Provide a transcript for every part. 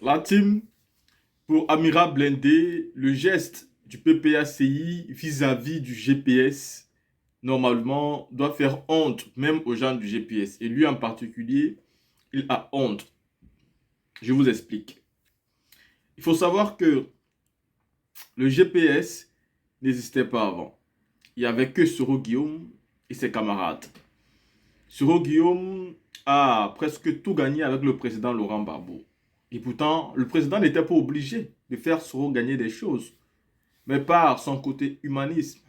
La team, pour Amira Blindé, le geste du PPACI vis-à-vis du GPS, normalement, doit faire honte même aux gens du GPS. Et lui en particulier, il a honte. Je vous explique. Il faut savoir que le GPS n'existait pas avant. Il n'y avait que Soro Guillaume et ses camarades. Soro Guillaume a presque tout gagné avec le président Laurent Gbagbo. Et pourtant, le président n'était pas obligé de faire Soro gagner des choses. Mais par son côté humanisme,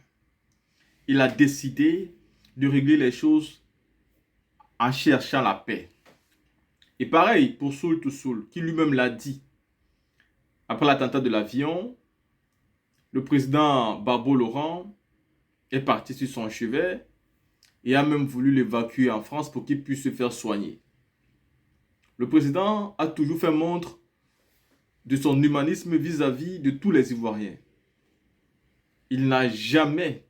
il a décidé de régler les choses en cherchant la paix. Et pareil pour Soul to Soul, qui lui-même l'a dit. Après l'attentat de l'avion, le président Gbagbo Laurent est parti sur son chevet et a même voulu l'évacuer en France pour qu'il puisse se faire soigner. Le président a toujours fait montre de son humanisme vis-à-vis de tous les Ivoiriens. Il n'a jamais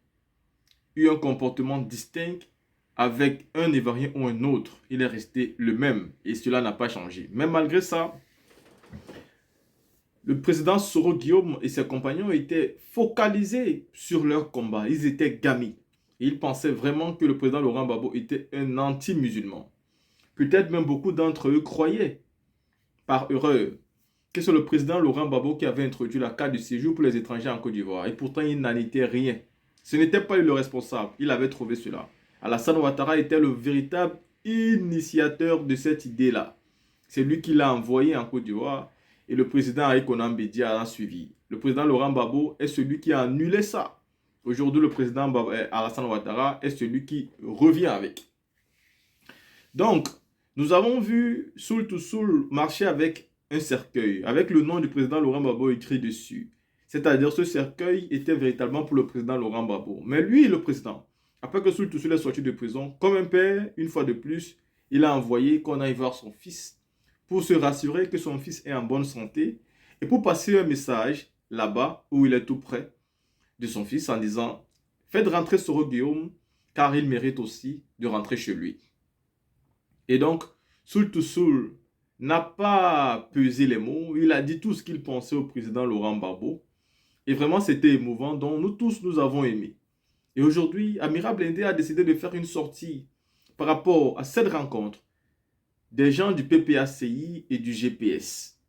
eu un comportement distinct avec un Ivoirien ou un autre. Il est resté le même et cela n'a pas changé. Mais malgré ça, le président Soro Guillaume et ses compagnons étaient focalisés sur leur combat. Ils étaient gamis. Et ils pensaient vraiment que le président Laurent Gbagbo était un anti-musulman. Peut-être même beaucoup d'entre eux croyaient, par erreur, que c'est le président Laurent Gbagbo qui avait introduit la carte de séjour pour les étrangers en Côte d'Ivoire. Et pourtant, il n'en était rien. Ce n'était pas lui le responsable. Il avait trouvé cela. Alassane Ouattara était le véritable initiateur de cette idée-là. C'est lui qui l'a envoyé en Côte d'Ivoire. Et le président Aïk Onambédia a suivi. Le président Laurent Gbagbo est celui qui a annulé ça. Aujourd'hui, le président Alassane Ouattara est celui qui revient avec. Donc, nous avons vu Soul to Soul marcher avec un cercueil, avec le nom du président Laurent Gbagbo écrit dessus. C'est-à-dire ce cercueil était véritablement pour le président Laurent Gbagbo. Mais lui, le président, après que Soul to Soul est sorti de prison, comme un père, une fois de plus, il a envoyé qu'on aille voir son fils pour se rassurer que son fils est en bonne santé et pour passer un message là-bas où il est tout près de son fils en disant « Faites rentrer Soro Guillaume car il mérite aussi de rentrer chez lui. » Et donc, Soul to Soul n'a pas pesé les mots, il a dit tout ce qu'il pensait au président Laurent Gbagbo. Et vraiment, c'était émouvant, donc nous tous, nous avons aimé. Et aujourd'hui, Amira Blindé a décidé de faire une sortie par rapport à cette rencontre des gens du PPACI et du GPS.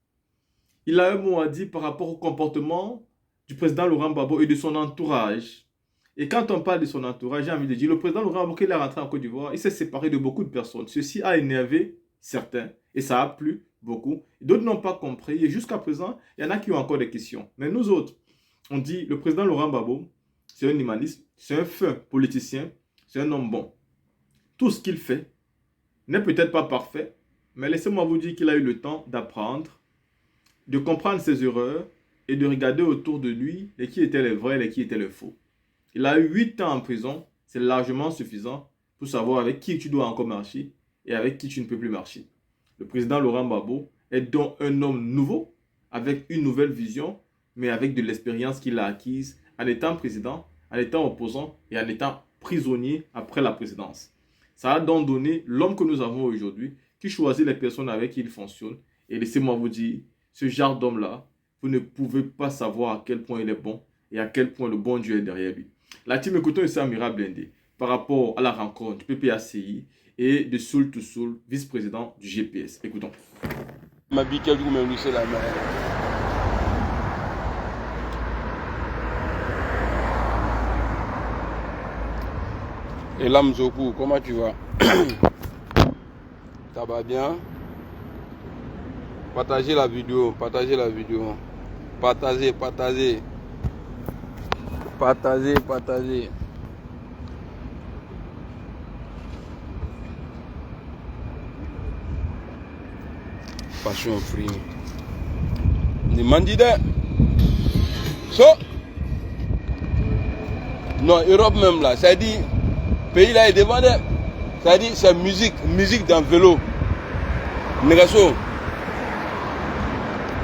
Il a un mot à dire par rapport au comportement du président Laurent Gbagbo et de son entourage. Et quand on parle de son entourage, j'ai envie de dire, le président Laurent Gbagbo, quand il est rentré en Côte d'Ivoire, il s'est séparé de beaucoup de personnes. Ceci a énervé certains et ça a plu beaucoup. D'autres n'ont pas compris et jusqu'à présent, il y en a qui ont encore des questions. Mais nous autres, on dit, le président Laurent Gbagbo, c'est un humaniste, c'est un fin politicien, c'est un homme bon. Tout ce qu'il fait n'est peut-être pas parfait, mais laissez-moi vous dire qu'il a eu le temps d'apprendre, de comprendre ses erreurs et de regarder autour de lui et qui étaient les vrais et qui étaient les faux. Il a eu 8 ans en prison, c'est largement suffisant pour savoir avec qui tu dois encore marcher et avec qui tu ne peux plus marcher. Le président Laurent Gbagbo est donc un homme nouveau, avec une nouvelle vision, mais avec de l'expérience qu'il a acquise en étant président, en étant opposant et en étant prisonnier après la présidence. Ça a donc donné l'homme que nous avons aujourd'hui, qui choisit les personnes avec qui il fonctionne. Et laissez-moi vous dire, ce genre d'homme-là, vous ne pouvez pas savoir à quel point il est bon et à quel point le bon Dieu est derrière lui. La team écoutons ici Amira Blindé par rapport à la rencontre du PPACI et de Soul to Soul, vice-président du GPS. Écoutons. Et là, Mzoku, comment tu vas? Ça va bien? Partagez la vidéo, partagez la vidéo. Partagez, partagez. Partagez, partagez. Passion free. Ni mandide. So. Non, Europe même là, ça dit, pays là est devant des. Ça dit, c'est musique dans vélo. Négasso.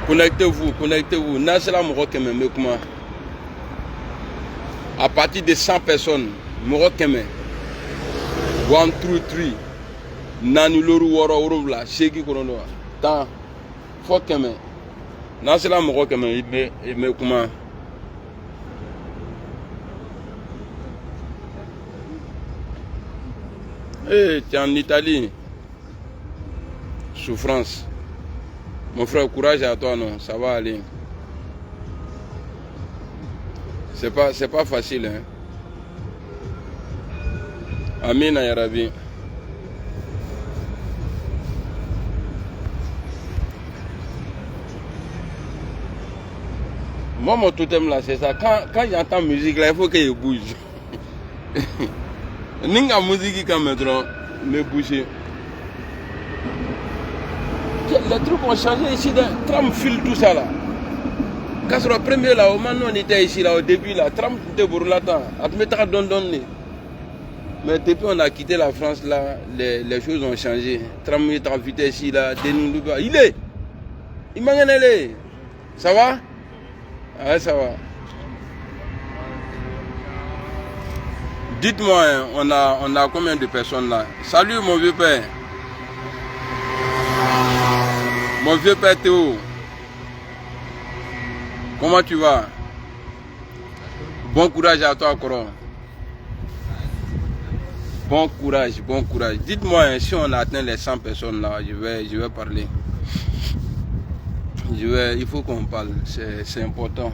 Connectez-vous, connectez-vous. Nasela Morokeme, mais comment? À partir de 100 personnes, Morokeme. 1, 2, 3. Nani Loru Woro Urumla, Sheki Koronoa. Tant. Fokeme. Non, c'est là mon que me comment. Eh, tu es en Italie. Souffrance. Mon frère, courage à toi, non, ça va aller. C'est pas facile, hein. Amin ya Rabbi. Moi, mon totem là, c'est ça. Quand j'entends musique là, il faut qu'il bouge. Ninga musique quand maintenant, me bouger. Les trucs ont changé ici, tram file tout ça là. Quand c'est le premier là, au moment où on était ici là, au début là, tram était pour longtemps. Mais depuis on a quitté la France là, les choses ont changé. Tram est en vitesse ici là, il est. Il m'a gagné. Ça va? Ouais, ça va. Dites-moi, hein, on a combien de personnes là? Salut mon vieux père. Mon vieux père Théo. Comment tu vas? Bon courage à toi, Coran. Bon courage, bon courage. Dites-moi, hein, si on atteint les 100 personnes là, je vais parler. Il faut qu'on parle, c'est important.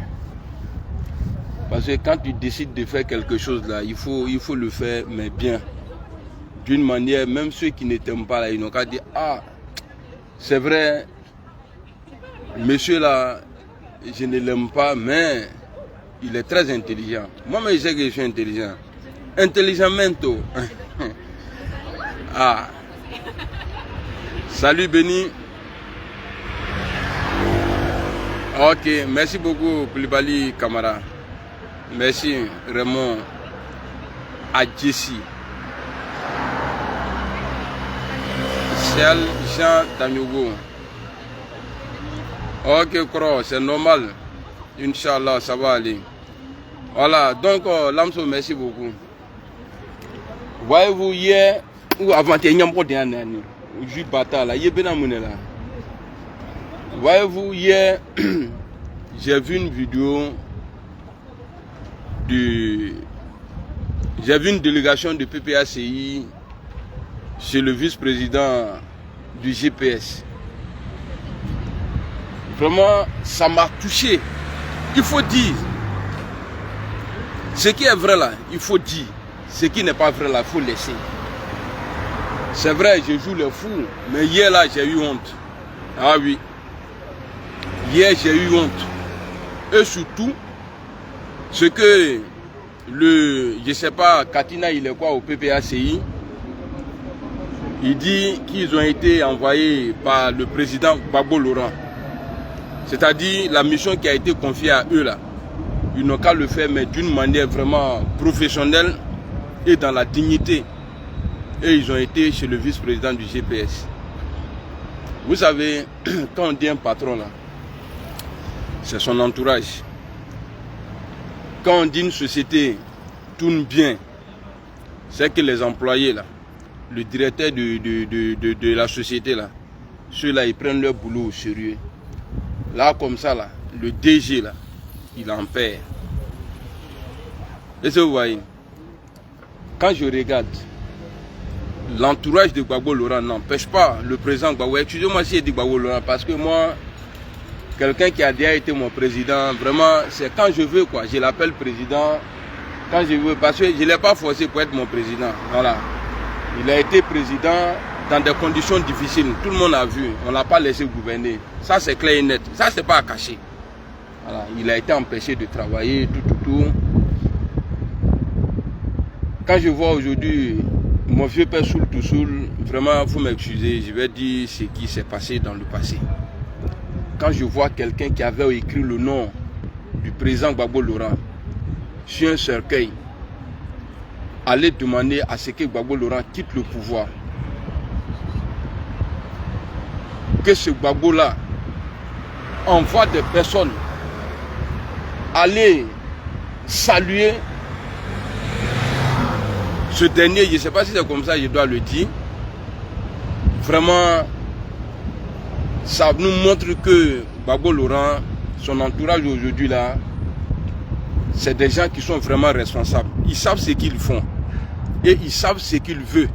Parce que quand tu décides de faire quelque chose là, il faut le faire, mais bien. D'une manière, même ceux qui ne t'aiment pas là, ils n'ont qu'à dire, ah, c'est vrai, monsieur là, je ne l'aime pas, mais il est très intelligent. Moi, mais je sais que je suis intelligent. Intelligemento. Ah. Salut Béni. Ok, merci beaucoup Koulibaly Camara. Merci Raymond Adjessi. Ciel Jean Danyugo. Ok, Kro, c'est normal. Inch'Allah, ça va aller. Voilà, donc Lamso, merci beaucoup. Voyez-vous, hier, ou avant-hier, il y a un jus bâtard là, il y a un là. Voyez-vous, hier, j'ai vu une vidéo j'ai vu une délégation de PPACI chez le vice-président du GPS. Vraiment, ça m'a touché. Il faut dire. Ce qui est vrai là, il faut dire. Ce qui n'est pas vrai là, il faut laisser. C'est vrai, je joue le fou, mais hier là, j'ai eu honte. Ah oui. Hier, j'ai eu honte. Et surtout, ce que je sais pas, Katina, il est quoi au PPACI, il dit qu'ils ont été envoyés par le président Gbagbo Laurent. C'est-à-dire la mission qui a été confiée à eux là. Ils n'ont qu'à le faire, mais d'une manière vraiment professionnelle et dans la dignité. Et ils ont été chez le vice-président du GPS. Vous savez, quand on dit un patron là, c'est son entourage. Quand on dit une société tourne bien, c'est que les employés là, le directeur de la société là, ceux-là ils prennent leur boulot au sérieux. Là comme ça là, le DG là, il en perd. Et ça vous voyez, quand je regarde, l'entourage de Gbagbo Laurent n'empêche pas le président Gbagbo. Excusez-moi si je dis Gbagbo Laurent, parce que moi, quelqu'un qui a déjà été mon président, vraiment, c'est quand je veux quoi, je l'appelle président, quand je veux, parce que je ne l'ai pas forcé pour être mon président. Voilà. Il a été président dans des conditions difficiles, tout le monde a vu, on ne l'a pas laissé gouverner. Ça c'est clair et net, ça c'est pas à cacher. Voilà. Il a été empêché de travailler, tout. Quand je vois aujourd'hui mon vieux père Soul tout Soul, vraiment, il faut m'excuser, je vais dire ce qui s'est passé dans le passé. Quand je vois quelqu'un qui avait écrit le nom du président Gbagbo Laurent sur un cercueil, aller demander à ce que Gbagbo Laurent quitte le pouvoir, que ce Gbagbo là envoie des personnes aller saluer ce dernier, je ne sais pas si c'est comme ça, je dois le dire. Vraiment, ça nous montre que Gbagbo Laurent, son entourage aujourd'hui là, c'est des gens qui sont vraiment responsables. Ils savent ce qu'ils font et ils savent ce qu'ils veulent.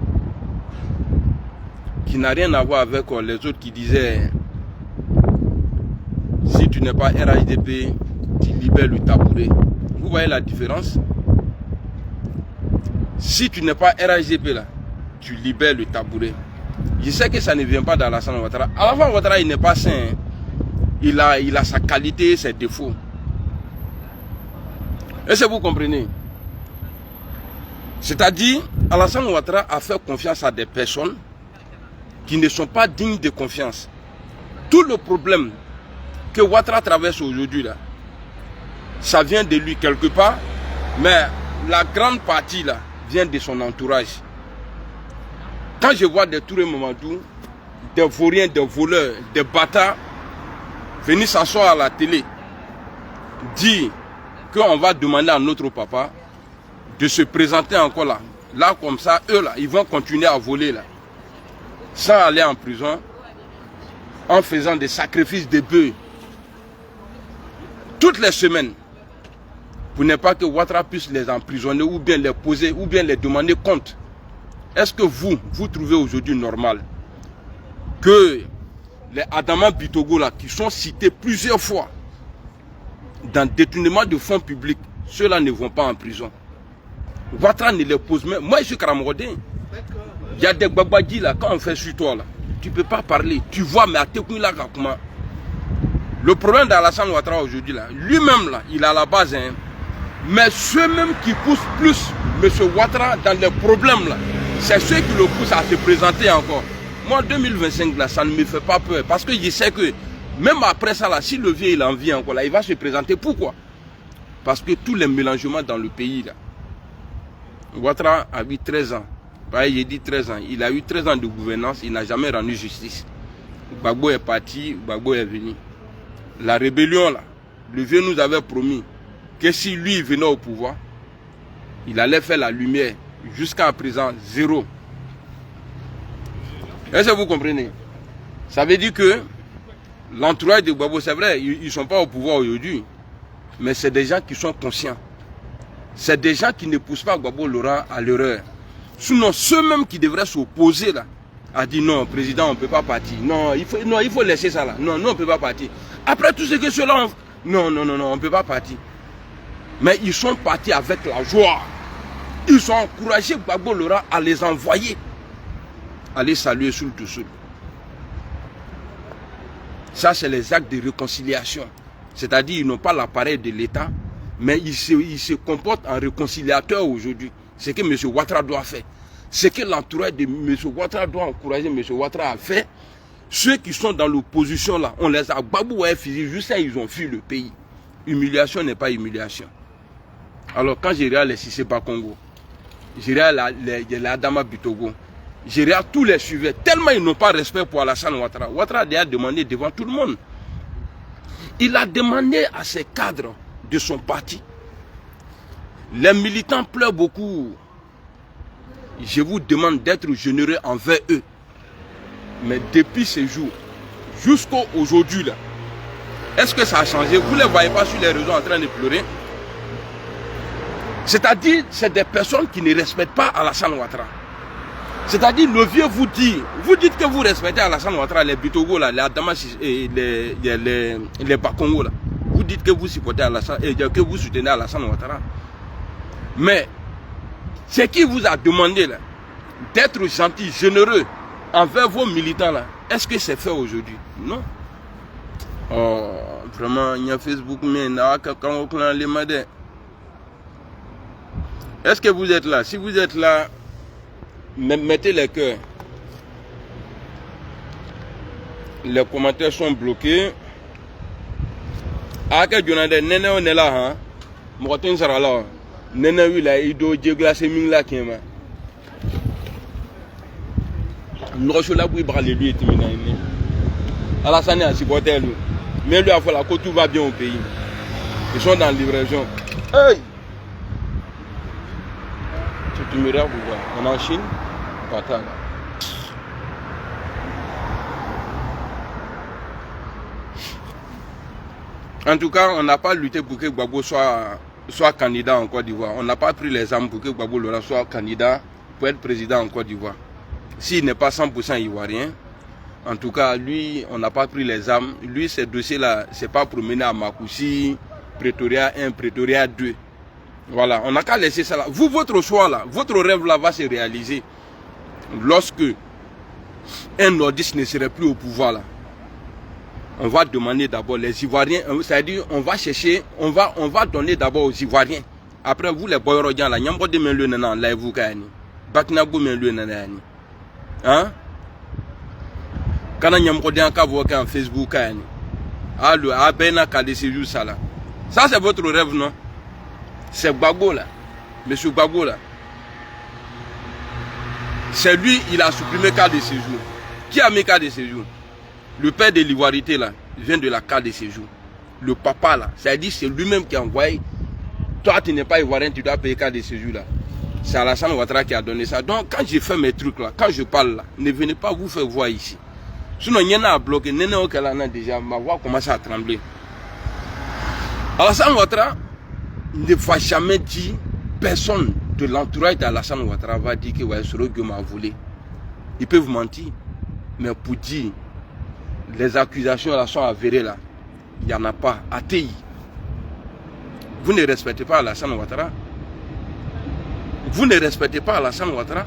Qui n'a rien à voir avec les autres qui disaient si tu n'es pas RHDP, tu libères le tabouret. Vous voyez la différence? Si tu n'es pas RHDP là, tu libères le tabouret. Je sais que ça ne vient pas d'Alassane Ouattara. Alassane Ouattara, il n'est pas sain. Hein. Il a sa qualité et ses défauts. Est-ce que vous comprenez? C'est-à-dire, Alassane Ouattara a fait confiance à des personnes qui ne sont pas dignes de confiance. Tout le problème que Ouattara traverse aujourd'hui là, ça vient de lui quelque part, mais la grande partie là vient de son entourage. Quand je vois des Touré Mamadou, des vauriens, des voleurs, des bâtards venir s'asseoir à la télé, dire qu'on va demander à notre papa de se présenter encore là. Là comme ça, eux là, ils vont continuer à voler là, sans aller en prison, en faisant des sacrifices de bœufs. Toutes les semaines, pour ne pas que Ouattara puisse les emprisonner ou bien les poser ou bien les demander compte. Est-ce que vous trouvez aujourd'hui normal que les Adama Bitogo là, qui sont cités plusieurs fois dans détournement de fonds publics, ceux-là ne vont pas en prison? Ouattara ne les pose même. Moi je suis Karamorodin. Il y a des babadis là, quand on fait sur toi là, tu ne peux pas parler. Tu vois, mais à Tekouin là, comment? Le problème d'Alassane Ouattara aujourd'hui là, lui-même là, il est à la base, hein. Mais ceux-mêmes qui poussent plus M. Ouattara dans les problèmes là, c'est ceux qui le poussent à se présenter encore. Moi, 2025 là, ça ne me fait pas peur. Parce que je sais que même après ça là, si le vieux il en vient encore là, il va se présenter. Pourquoi? Parce que tous les mélangements dans le pays là. Ouattara a eu 13 ans. J'ai dit 13 ans. Il a eu 13 ans de gouvernance, il n'a jamais rendu justice. Gbagbo est parti, Gbagbo est venu. La rébellion là, le vieux nous avait promis que si lui venait au pouvoir, il allait faire la lumière. Jusqu'à présent, zéro. Est-ce que vous comprenez? Ça veut dire que l'entourage de Gbagbo, c'est vrai, ils ne sont pas au pouvoir aujourd'hui. Mais c'est des gens qui sont conscients. C'est des gens qui ne poussent pas Gbagbo Laurent à l'erreur. Sinon, ceux-mêmes qui devraient s'opposer là, a dit non, président, on ne peut pas partir. Non, il faut laisser ça là. Non, on ne peut pas partir. Après tout ce que ceux-là ont... Non, on ne peut pas partir. Mais ils sont partis avec la joie. Ils ont encouragé Gbagbo Laurent à les envoyer. À les saluer sous le dessous. Ça, c'est les actes de réconciliation. C'est-à-dire, ils n'ont pas l'appareil de l'État, mais ils se comportent en réconciliateur aujourd'hui. C'est ce que M. Ouattara doit faire. C'est que l'entourage de M. Ouattara doit encourager M. Ouattara à faire. Ceux qui sont dans l'opposition là, on les a baboué physique, juste ça, ils ont fui le pays. Humiliation n'est pas humiliation. Alors quand je regarde les Cissé Congo, je regarde les Adama Bitogo, je regarde tous les suivants, tellement ils n'ont pas respect pour Alassane Ouattara. Ouattara a déjà demandé devant tout le monde. Il a demandé à ses cadres de son parti. Les militants pleurent beaucoup. Je vous demande d'être généreux envers eux. Mais depuis ce jour, jusqu'à aujourd'hui, là, est-ce que ça a changé? Vous ne les voyez pas sur les réseaux en train de pleurer? C'est-à-dire, c'est des personnes qui ne respectent pas Alassane Ouattara. C'est-à-dire, le vieux vous dit, vous dites que vous respectez Alassane Ouattara, les Bitogo, là, les Adamas et les Bakongo, là. Vous dites que vous supportez Alassane, que vous soutenez Alassane Ouattara. Mais, ce qui vous a demandé, là, d'être gentil, généreux, envers vos militants là, est-ce que c'est fait aujourd'hui? Non. Oh, vraiment, il y a Facebook, mais est-ce que vous êtes là? Si vous êtes là, mettez les cœurs. Les commentaires sont bloqués. Ah, que Jonathan, Nene, on est là, hein? Mokotin sera là. Nene, oui, là, il doit glacé ming là, qui est là. Nous là pour braler lui et terminer. Alassane a supporté lui. Mais lui a fait la côte, tout va bien au pays. Ils sont dans la livraison. Hey! Tu me regardes, on est en Chine, Qatar. En tout cas, on n'a pas lutté pour que Gbagbo soit candidat en Côte d'Ivoire. On n'a pas pris les armes pour que Gbagbo Laurent soit candidat pour être président en Côte d'Ivoire. S'il n'est pas 100% ivoirien, en tout cas, lui, on n'a pas pris les armes. Lui, ces dossiers-là, c'est pas promené à Makoussi, Pretoria 1, Pretoria 2. Voilà, on n'a qu'à laisser ça là. Vous, votre choix là, votre rêve là va se réaliser lorsque un nordiste ne serait plus au pouvoir là. On va demander d'abord les Ivoiriens, c'est-à-dire on va chercher, on va donner d'abord aux Ivoiriens. Après vous les boyrodjan là, nyambo de men le nana là vous kani. Baknago men le nana ni. Hein? Kana nyambo de anka voka en Facebook kani. Ah le abena ka de séjour ça là. Ça c'est votre rêve non? C'est Gbagbo là. Monsieur Gbagbo là. C'est lui, il a supprimé carte de séjour. Qui a mis carte de séjour? Le père de l'ivoirité là, vient de la carte de séjour. Le papa là, c'est-à-dire c'est lui-même qui a envoyé. Toi tu n'es pas ivoirien, tu dois payer carte de séjour là. C'est Alassane Ouattara qui a donné ça. Donc quand je fais mes trucs là, quand je parle là, ne venez pas vous faire voir ici. Sinon il y en a à bloquer, déjà, ma voix commence à trembler. Alassane Ouattara ne va jamais dire, personne de l'entourage d'Alassane Ouattara va dire que ouais, Soro Guillaume m'a volé. Ils peuvent mentir, mais pour dire les accusations là sont avérées là, il n'y en a pas. ATI. Vous ne respectez pas Alassane Ouattara. Vous ne respectez pas Alassane Ouattara.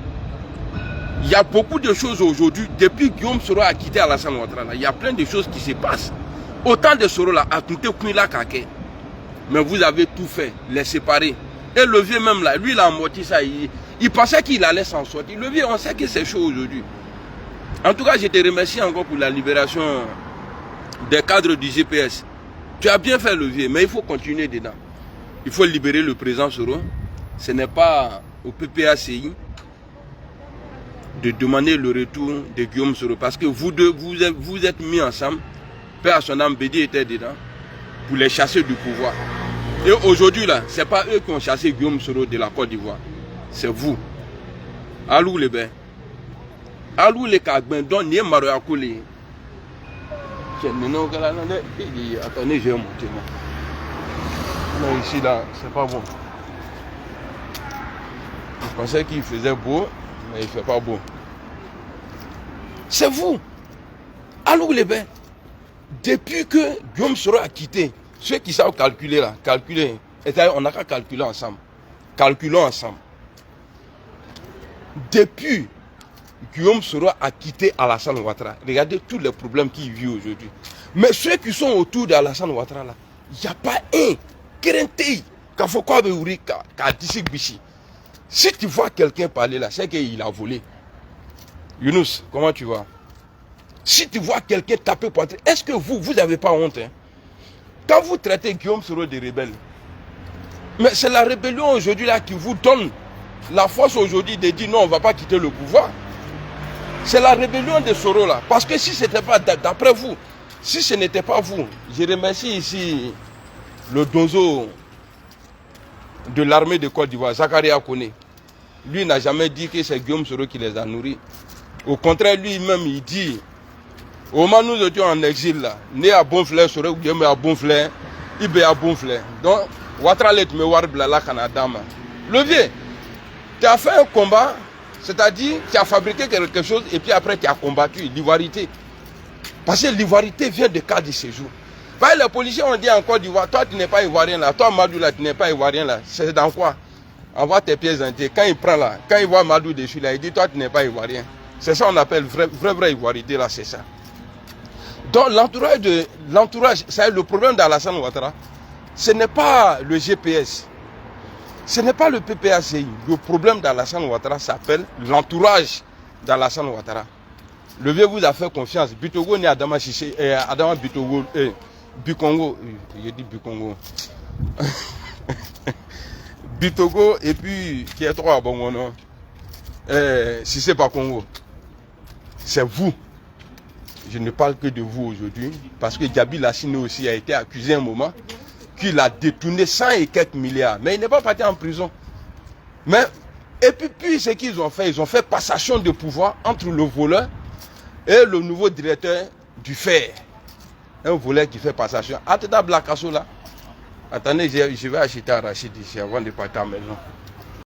Il y a beaucoup de choses aujourd'hui, depuis que Guillaume Soro a quitté Alassane Ouattara, il y a plein de choses qui se passent. Autant de Soro là, à tout là, Kake. Mais vous avez tout fait, les séparer. Et le vieux même là, lui il a amorti ça. Il pensait qu'il allait s'en sortir. Le vieux, on sait que c'est chaud aujourd'hui. En tout cas, je te remercie encore pour la libération des cadres du GPS. Tu as bien fait le vieux, mais il faut continuer dedans. Il faut libérer le président Soro. Ce n'est pas au PPACI de demander le retour de Guillaume Soro. Parce que vous deux, vous êtes mis ensemble. Père à son âme, Bédi était dedans. Pour les chasser du pouvoir. Et aujourd'hui là, ce n'est pas eux qui ont chassé Guillaume Soro de la Côte d'Ivoire. C'est vous. Alou les bains. Alou les cagben, dont n'y est maroyakoulé. Attendez, je vais monter. Non, ici là, c'est pas bon. Je pensais qu'il faisait beau, mais il ne fait pas beau. C'est vous. Alou les bains. Depuis que Guillaume Soro a quitté, ceux qui savent calculer là, calculer, on n'a qu'à calculer ensemble. Calculons ensemble. Depuis Guillaume Soro a quitté Alassane Ouattara, regardez tous les problèmes qu'il vit aujourd'hui. Mais ceux qui sont autour d'Alassane Ouattara là, il n'y a pas un Kerentei, Kafokwa Beouri, Kadisik Bichi. Si tu vois quelqu'un parler là, c'est qu'il a volé. Younous, comment tu vas? Si tu vois quelqu'un taper poitrine, est-ce que vous n'avez pas honte hein? Quand vous traitez Guillaume Soro de rebelle, mais c'est la rébellion aujourd'hui là qui vous donne la force aujourd'hui de dire non, on ne va pas quitter le pouvoir. C'est la rébellion de Soro là. Parce que si ce n'était pas, d'après vous, si ce n'était pas vous, je remercie ici le donzo de l'armée de Côte d'Ivoire, Zakaria Kone. Lui n'a jamais dit que c'est Guillaume Soro qui les a nourris. Au contraire, lui-même, il dit, au moment où nous étions en exil là, né à bon fleur, Soro Guillaume à bon fleur, Ibe à bon fleur. Donc, Ouattara let me war blala Canada. Le vieux, tu as fait un combat, c'est-à-dire tu as fabriqué quelque chose et puis après tu as combattu l'ivoirité. Parce que l'ivoirité vient de cas de séjour. Les policiers ont dit en Côte d'Ivoire, toi tu n'es pas ivoirien là, toi Madou là tu n'es pas ivoirien là. C'est dans quoi? Envoie tes pièces entières. Quand il prend là, quand il voit Madou dessus là, il dit toi tu n'es pas ivoirien. C'est ça qu'on appelle vraie ivoirité là, c'est ça. Donc l'entourage, c'est le problème d'Alassane Ouattara. Ce n'est pas le GPS. Ce n'est pas le PPACI. Le problème d'Alassane Ouattara s'appelle l'entourage d'Alassane Ouattara. Le vieux vous a fait confiance. Bitogo n'est Adama Chiché, Adama Bitogo, Bikongo, j'ai dit Bikongo. Bitogo et puis qui est trop à bon nom. Si c'est pas Congo. C'est vous. Je ne parle que de vous aujourd'hui. Parce que Gabi Lassine aussi a été accusé un moment qu'il a détourné 100 et quelques milliards. Mais il n'est pas parti en prison. Mais, et puis ce qu'ils ont fait, ils ont fait passation de pouvoir entre le voleur et le nouveau directeur du fer. Un voleur qui fait passation. Attends, Blakasso là. Attendez, je vais acheter à Rachid ici avant de partir à la maison.